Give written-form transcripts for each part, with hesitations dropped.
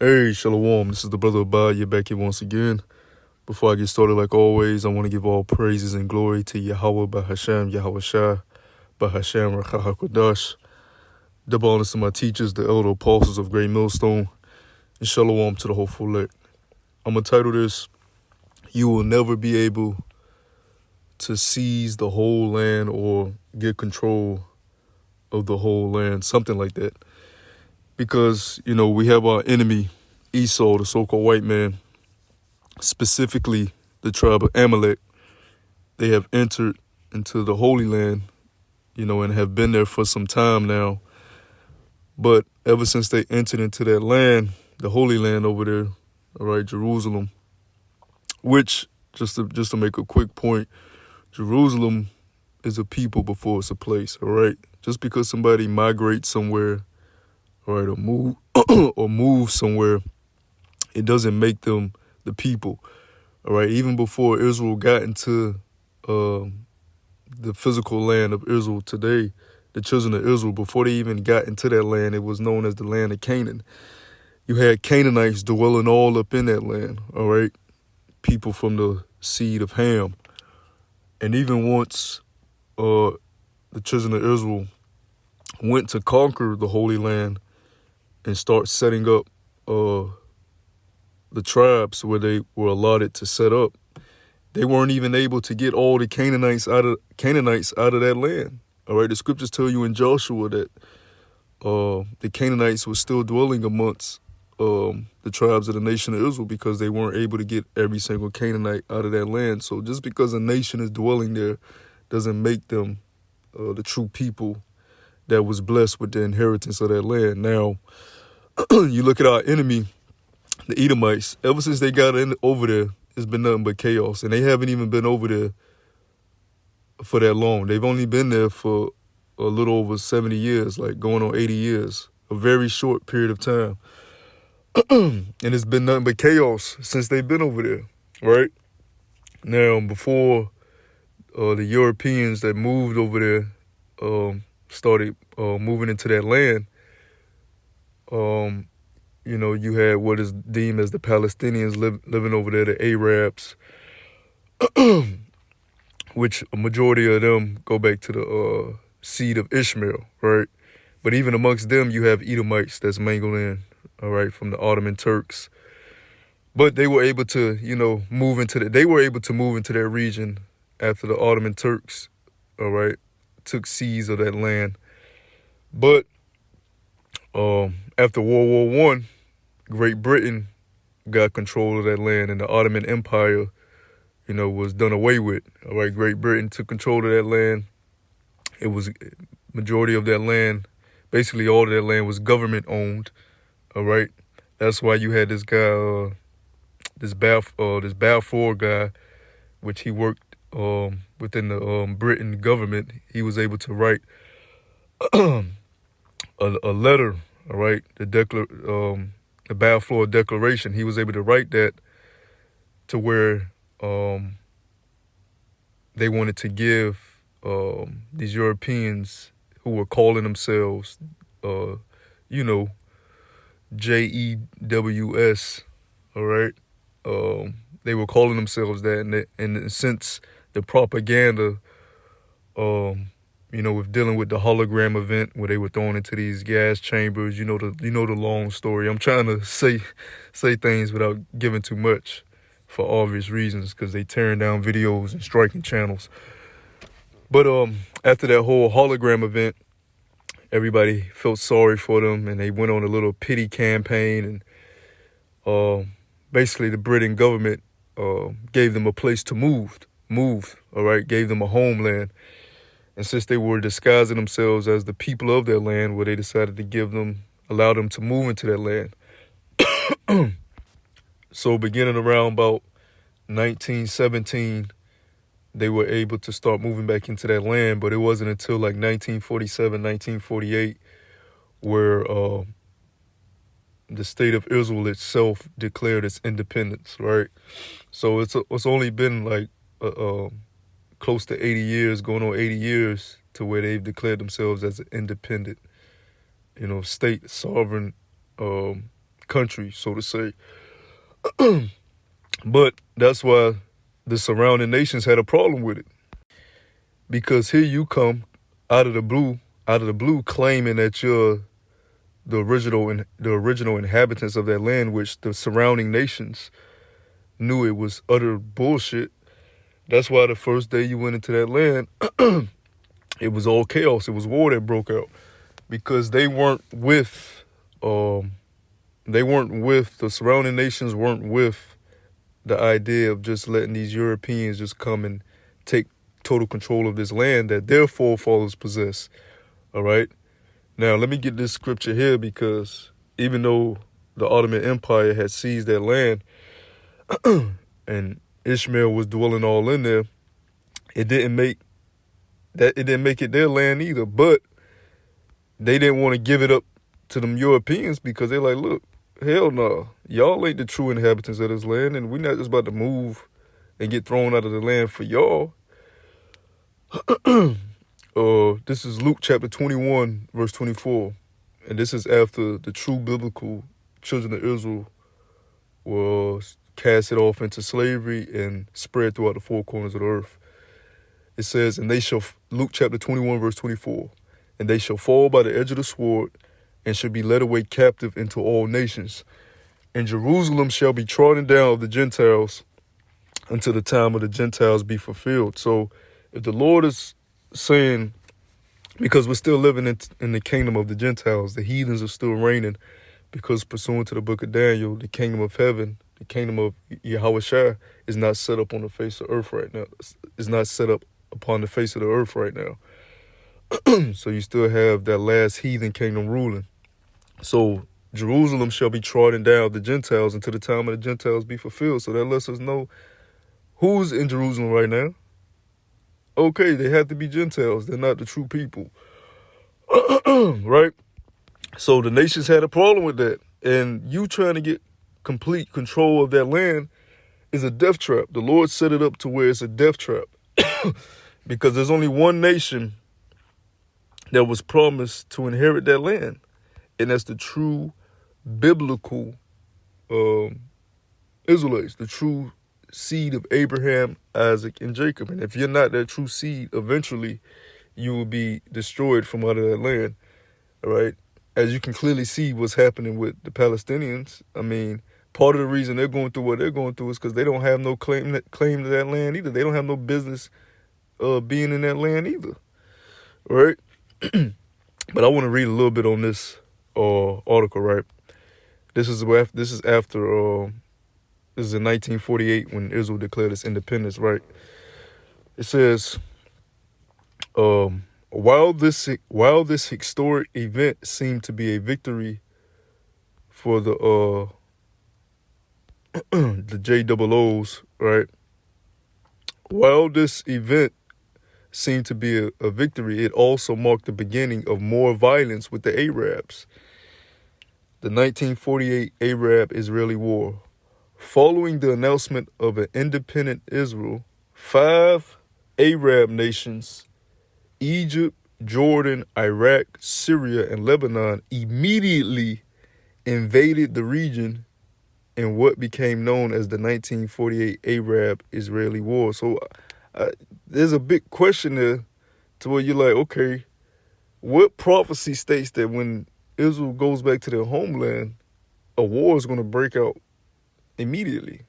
Hey, Shalom. This is the brother Abad. You're back here once again. Before I get started, like always, I want to give all praises and glory to Yahweh, Bahashem, Yahweh Shai, Bahashem, Rachahakodash. Double honors to my teachers, the elder apostles of Great Millstone, and Shalom to the hopeful elect. I'm going to title this, You Will Never Be Able to Seize the Whole Land or Get Control of the Whole Land, something like that. Because, we have our enemy, Esau, the so-called white man, specifically the tribe of Amalek. They have entered into the Holy Land, and have been there for some time now. But ever since they entered into that land, the Holy Land over there, all right, Jerusalem, which, just to make a quick point, Jerusalem is a people before it's a place, all right? Just because somebody migrates somewhere, all right, or move somewhere, it doesn't make them the people, all right? Even before Israel got into the physical land of Israel today, the children of Israel, before they even got into that land, it was known as the land of Canaan. You had Canaanites dwelling all up in that land, all right? People from the seed of Ham. And even once the children of Israel went to conquer the Holy Land and start setting up the tribes where they were allotted to set up, they weren't even able to get all the Canaanites out of that land. All right, the scriptures tell you in Joshua that the Canaanites were still dwelling amongst the tribes of the nation of Israel because they weren't able to get every single Canaanite out of that land. So just because a nation is dwelling there doesn't make them the true people that was blessed with the inheritance of that land. Now, you look at our enemy, the Edomites. Ever since they got over there, it's been nothing but chaos. And they haven't even been over there for that long. They've only been there for a little over 70 years, like going on 80 years, a very short period of time. And it's been nothing but chaos since they've been over there, right? Now, before the Europeans that moved over there started moving into that land, you had what is deemed as the Palestinians living over there, the Arabs, which a majority of them go back to the seed of Ishmael, right? But even amongst them, you have Edomites that's mingled in, all right, from the Ottoman Turks. But they were able to, move into that region after the Ottoman Turks, all right, took seize of that land. But after World War I, Great Britain got control of that land, and the Ottoman Empire, was done away with. All right, Great Britain took control of that land. It was majority of that land, basically all of that land was government owned. All right, that's why you had this guy, this Balfour guy, which he worked within the Britain government. He was able to write a letter. All right, the Balfour Declaration. He was able to write that to where they wanted to give these Europeans who were calling themselves, JEWS, all right? They were calling themselves that, and since the propaganda, with dealing with the hologram event where they were thrown into these gas chambers, the long story. I'm trying to say things without giving too much for obvious reasons because they tearing down videos and striking channels. But after that whole hologram event, everybody felt sorry for them, and they went on a little pity campaign, and basically the Britain government gave them a place to move, all right, gave them a homeland. And since they were disguising themselves as the people of their land, where they decided to allow them to move into that land. So beginning around about 1917, they were able to start moving back into that land, but it wasn't until like 1947, 1948, where the state of Israel itself declared its independence, right? So it's only been like close to 80 years, going on 80 years, to where they've declared themselves as an independent, state, sovereign country, so to say. But that's why the surrounding nations had a problem with it. Because here you come out of the blue, claiming that you're the original inhabitants of that land, which the surrounding nations knew it was utter bullshit. That's why the first day you went into that land, it was all chaos. It was war that broke out because the surrounding nations weren't with the idea of just letting these Europeans just come and take total control of this land that their forefathers possessed. All right. Now, let me get this scripture here, because even though the Ottoman Empire had seized that land and Ishmael was dwelling all in there, it didn't make it their land either. But they didn't want to give it up to them Europeans because they're like, look, hell no, y'all ain't the true inhabitants of this land, and we're not just about to move and get thrown out of the land for y'all. This is Luke chapter 21, verse 24. And this is after the true biblical children of Israel was casted off into slavery and spread throughout the four corners of the earth. It says, Luke chapter 21, verse 24, and they shall fall by the edge of the sword and shall be led away captive into all nations. And Jerusalem shall be trodden down of the Gentiles until the time of the Gentiles be fulfilled. So if the Lord is saying, because we're still living in the kingdom of the Gentiles, the heathens are still reigning, because pursuant to the book of Daniel, the kingdom of heaven, the kingdom of Yahushua is not set up on the face of earth right now. It's not set up upon the face of the earth right now. So you still have that last heathen kingdom ruling. So Jerusalem shall be trodden down of the Gentiles until the time of the Gentiles be fulfilled. So that lets us know who's in Jerusalem right now. Okay, they have to be Gentiles. They're not the true people. Right? So the nations had a problem with that. And you trying to get complete control of that land is a death trap. The Lord set it up to where it's a death trap. Because there's only one nation that was promised to inherit that land. And that's the true biblical Israelites, the true seed of Abraham, Isaac, and Jacob. And if you're not that true seed, eventually you will be destroyed from out of that land. All right? As you can clearly see what's happening with the Palestinians. I mean, part of the reason they're going through what they're going through is because they don't have no claim to that land either. They don't have no business being in that land either. All right? But I want to read a little bit on this article, right? This is after this is in 1948 when Israel declared its independence, right? It says, while this historic event seemed to be a victory for the the JOOs, right? While this event seemed to be a victory, it also marked the beginning of more violence with the Arabs. The 1948 Arab-Israeli War. Following the announcement of an independent Israel, 5 Arab nations, Egypt, Jordan, Iraq, Syria, and Lebanon, immediately invaded the region in what became known as the 1948 Arab-Israeli War. So there's a big question there to where you're like, okay, what prophecy states that when Israel goes back to their homeland, a war is going to break out immediately?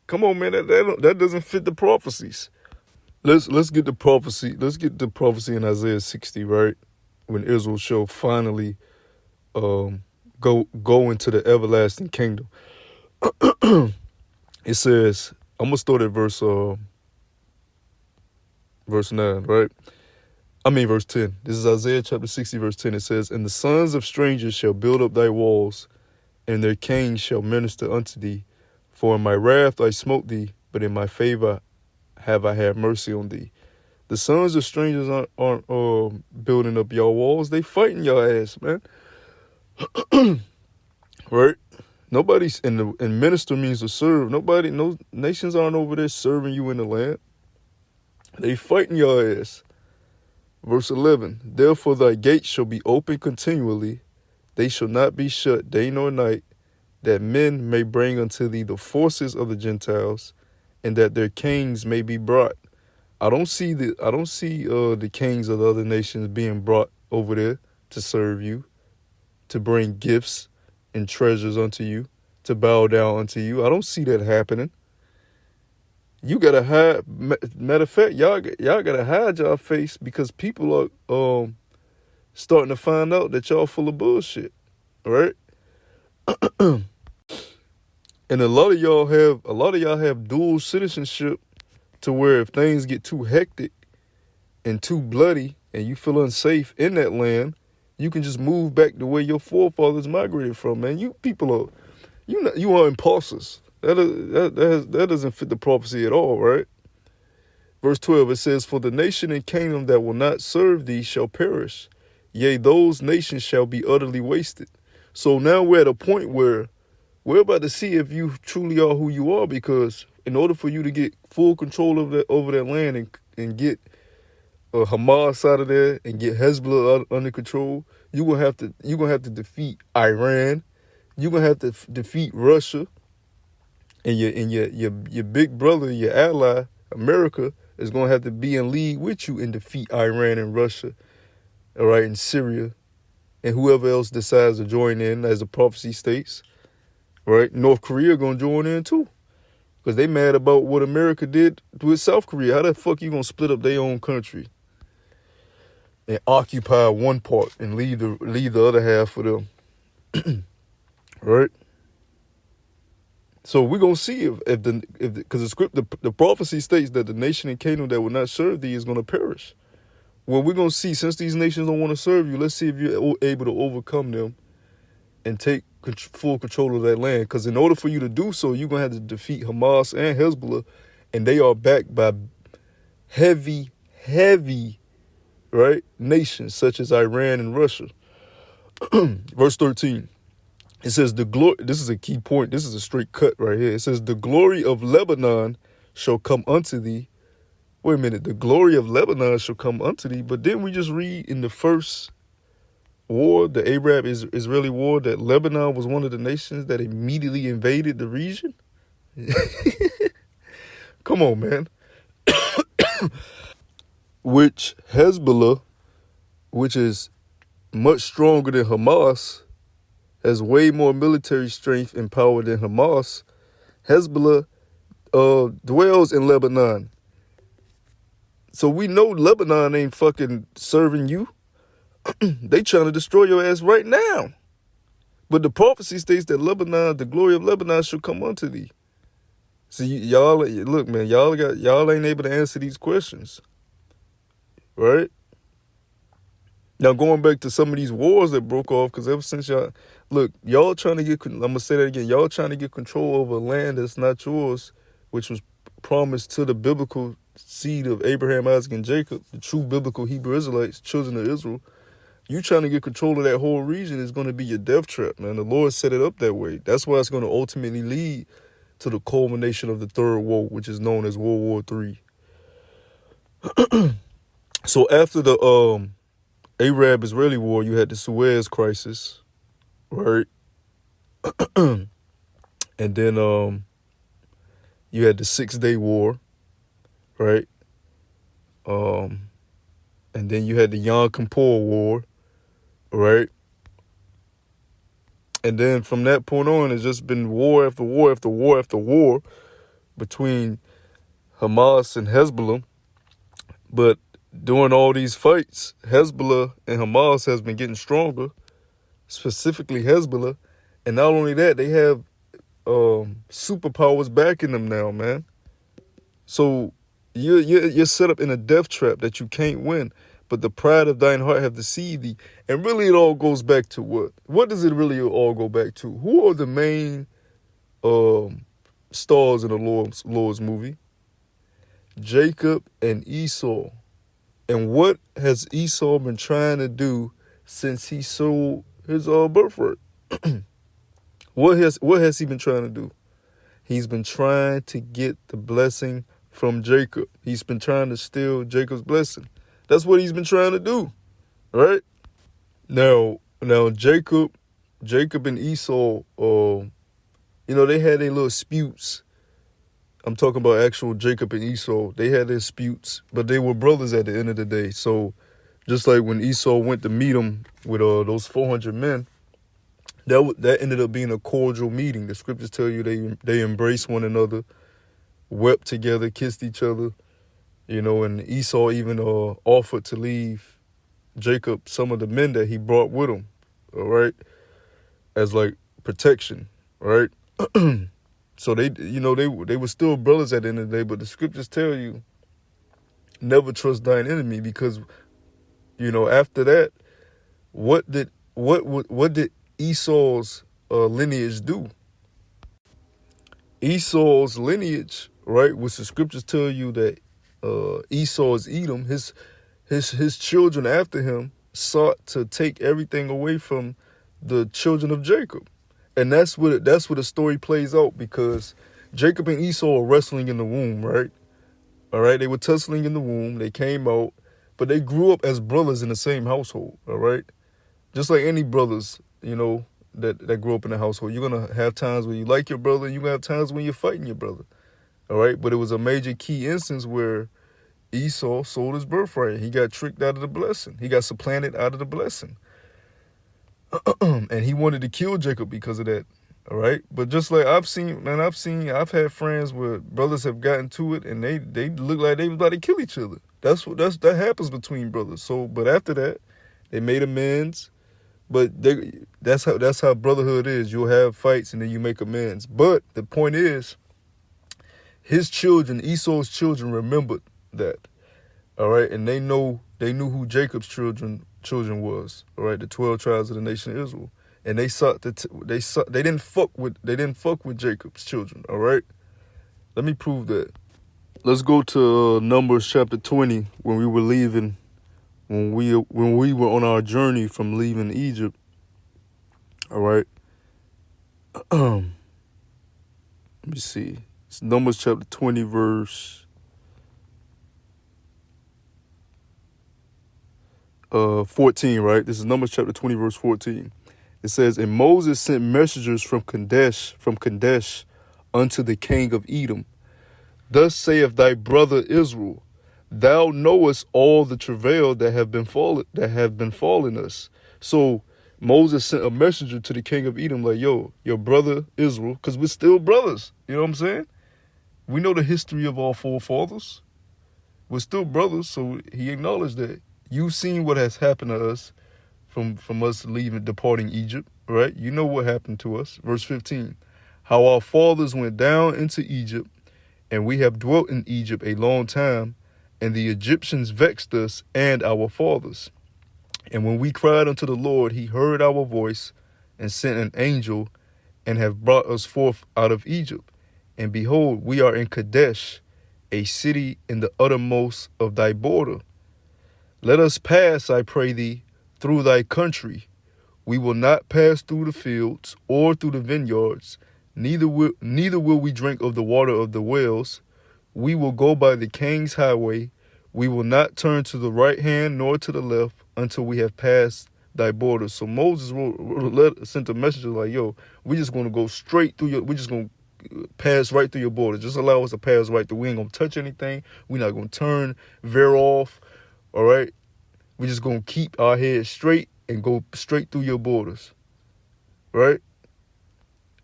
Come on, man, that doesn't fit the prophecies. Let's get the prophecy. Let's get the prophecy in Isaiah 60, right? When Israel shall finally go into the everlasting kingdom. It says, I'm gonna start at verse 9, right? Verse 10. This is Isaiah chapter 60, verse 10. It says, and the sons of strangers shall build up thy walls, and their kings shall minister unto thee. For in my wrath I smote thee, but in my favor have I had mercy on thee. The sons of strangers aren't building up your walls. They fighting your ass, man. Right? Nobody's, and minister means to serve. No nations aren't over there serving you in the land. They fighting your ass. Verse 11, therefore thy gates shall be open continually. They shall not be shut day nor night. that men may bring unto thee the forces of the Gentiles, and that their kings may be brought. I don't see the kings of the other nations being brought over there to serve you, to bring gifts and treasures unto you, to bow down unto you. I don't see that happening. You gotta hide. Matter of fact, y'all gotta hide y'all face because people are starting to find out that y'all full of bullshit, right? And a lot of y'all have dual citizenship to where if things get too hectic and too bloody and you feel unsafe in that land, you can just move back to where your forefathers migrated from, man. You people are you are impulsors. That doesn't fit the prophecy at all, right? Verse 12, it says, "For the nation and kingdom that will not serve thee shall perish. Yea, those nations shall be utterly wasted." So now we're at a point where we're about to see if you truly are who you are, because in order for you to get full control of over that land and get Hamas out of there and get Hezbollah under control, you're gonna have to defeat Iran. You're gonna have to defeat Russia, and your big brother, your ally, America, is gonna have to be in league with you and defeat Iran and Russia, all right, and Syria, and whoever else decides to join in, as the prophecy states, right? North Korea gonna join in too, because they mad about what America did with South Korea. How the fuck you gonna split up their own country and occupy one part and leave the other half for them, right? So we're gonna see if because the prophecy states that the nation and kingdom that will not serve thee is gonna perish. Well, we're gonna see, since these nations don't want to serve you, let's see if you're able to overcome them and take full control of that land. Because in order for you to do so, you're gonna have to defeat Hamas and Hezbollah, and they are backed by heavy, right, nations such as Iran and Russia. Verse 13. It says the glory. This is a key point. This is a straight cut right here. It says the glory of Lebanon shall come unto thee. Wait a minute. The glory of Lebanon shall come unto thee. But didn't we just read in the first war, the Arab-Israeli war, that Lebanon was one of the nations that immediately invaded the region? Come on, man. Which Hezbollah, which is much stronger than Hamas, has way more military strength and power than Hamas. Hezbollah dwells in Lebanon. So we know Lebanon ain't fucking serving you. They trying to destroy your ass right now. But the prophecy states that Lebanon, the glory of Lebanon, shall come unto thee. So y'all, look, man, y'all ain't able to answer these questions, right? Now, going back to some of these wars that broke off, because ever since y'all trying to get, I'm going to say that again, y'all trying to get control over land that's not yours, which was promised to the biblical seed of Abraham, Isaac, and Jacob, the true biblical Hebrew Israelites, children of Israel. You trying to get control of that whole region is going to be your death trap, man. The Lord set it up that way. That's why it's going to ultimately lead to the culmination of the third war, which is known as World War III. So after the Arab-Israeli war, you had the Suez Crisis, right? And then you had the 6-Day War, right? And then you had the Yom Kippur War, right? And then from that point on, it's just been war after war after war after war between Hamas and Hezbollah. But during all these fights, Hezbollah and Hamas has been getting stronger, specifically Hezbollah. And not only that, they have superpowers backing them now, man. So you're set up in a death trap that you can't win. But the pride of thine heart have deceived thee. And really it all goes back to what? What does it really all go back to? Who are the main stars in the Lord's movie? Jacob and Esau. And what has Esau been trying to do since he sold his birthright? What has he been trying to do? He's been trying to get the blessing from Jacob. He's been trying to steal Jacob's blessing. That's what he's been trying to do, right? Now Jacob and Esau they had their little disputes. I'm talking about actual Jacob and Esau. They had their disputes, but they were brothers at the end of the day. So just like when Esau went to meet him with those 400 men, that ended up being a cordial meeting. The scriptures tell you they embraced one another, wept together, kissed each other, and Esau even offered to leave Jacob some of the men that he brought with him, all right, as like protection, right? So they were still brothers at the end of the day, but the scriptures tell you never trust thine enemy, because after that, what did Esau's lineage do? Esau's lineage, right, which the scriptures tell you that Esau is Edom, his children after him sought to take everything away from the children of Jacob. And that's what the story plays out, because Jacob and Esau are wrestling in the womb, right? All right, they were tussling in the womb. They came out, but they grew up as brothers in the same household, all right? Just like any brothers, that grew up in a household. You're going to have times when you like your brother, and you're going to have times when you're fighting your brother, all right? But it was a major key instance where Esau sold his birthright. He got tricked out of the blessing. He got supplanted out of the blessing. And he wanted to kill Jacob because of that. All right. But just like I've had friends where brothers have gotten to it and they look like they was about to kill each other. That happens between brothers. So, but after that, they made amends. But that's how brotherhood is. You'll have fights and then you make amends. But the point is, Esau's children remembered that. All right. And they knew who Jacob's children was, all right, the 12 tribes of the nation of Israel, and they didn't fuck with Jacob's children, all right. Let me prove that. Let's go to Numbers chapter 20, when we were leaving, when we were on our journey from leaving Egypt, all right. Let me see. It's Numbers chapter 20, verse 14, right? This is Numbers chapter 20, verse 14. It says, and Moses sent messengers from Kadesh unto the king of Edom. Thus saith thy brother Israel, thou knowest all the travail that have befallen us. So Moses sent a messenger to the king of Edom, like, yo, your brother Israel, because we're still brothers. You know what I'm saying? We know the history of our forefathers. We're still brothers, so he acknowledged that. You've seen what has happened to us from us departing Egypt, right? You know what happened to us. Verse 15, how our fathers went down into Egypt, and we have dwelt in Egypt a long time, and the Egyptians vexed us and our fathers. And when we cried unto the Lord, he heard our voice and sent an angel and have brought us forth out of Egypt. And behold, we are in Kadesh, a city in the uttermost of thy border. Let us pass, I pray thee, through thy country. We will not pass through the fields or through the vineyards, neither will we drink of the water of the wells. We will go by the king's highway. We will not turn to the right hand nor to the left until we have passed thy borders. So Moses sent a message like, yo, we're just going to go straight through we're just going to pass right through your borders. Just allow us to pass right through. We ain't going to touch anything. We're not going to veer off. All right, we're just going to keep our heads straight and go straight through your borders, right?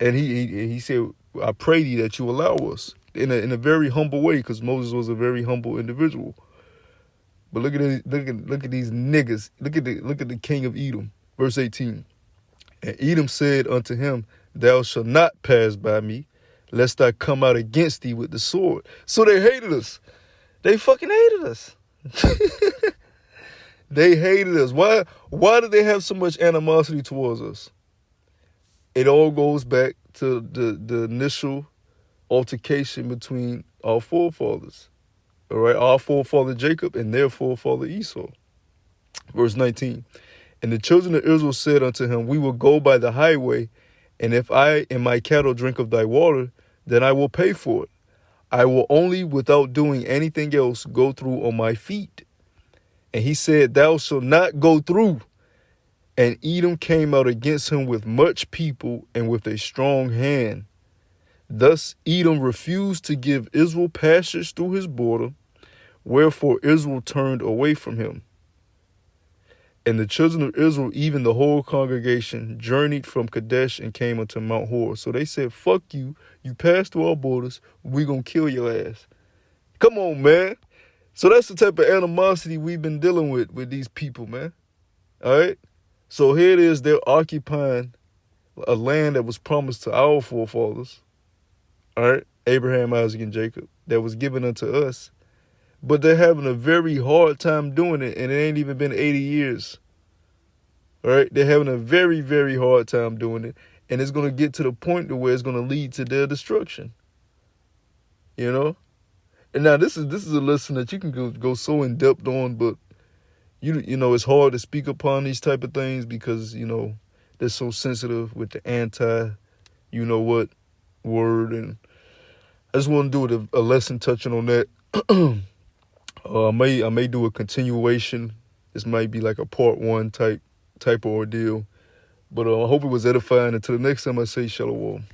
And he said, I pray thee that you allow us, in a very humble way, because Moses was a very humble individual. But look at these niggas. Look at the king of Edom, verse 18. And Edom said unto him, thou shalt not pass by me, lest I come out against thee with the sword. So they hated us. They fucking hated us. They hated us. Why did they have so much animosity towards us? It all goes back to the initial altercation between our forefathers. All right, our forefather Jacob and their forefather Esau. Verse 19. And the children of Israel said unto him, we will go by the highway, and if I and my cattle drink of thy water, then I will pay for it. I will only, without doing anything else, go through on my feet. And he said, thou shalt not go through. And Edom came out against him with much people and with a strong hand. Thus Edom refused to give Israel passage through his border, wherefore Israel turned away from him. And the children of Israel, even the whole congregation, journeyed from Kadesh and came unto Mount Hor. So they said, fuck you. You passed through our borders. We gonna kill your ass. Come on, man. So that's the type of animosity we've been dealing with these people, man. All right? So here it is. They're occupying a land that was promised to our forefathers. All right? Abraham, Isaac, and Jacob. That was given unto us. But they're having a very hard time doing it, and it ain't even been 80 years. All right? They're having a very, very hard time doing it, and it's going to get to the point to where it's going to lead to their destruction. You know? And now this is a lesson that you can go so in depth on, but you know it's hard to speak upon these type of things because you know they're so sensitive with the you know what word, and I just want to do a lesson touching on that. I may do a continuation. This might be like a part 1 type of ordeal, but I hope it was edifying. Until the next time, I say shalom.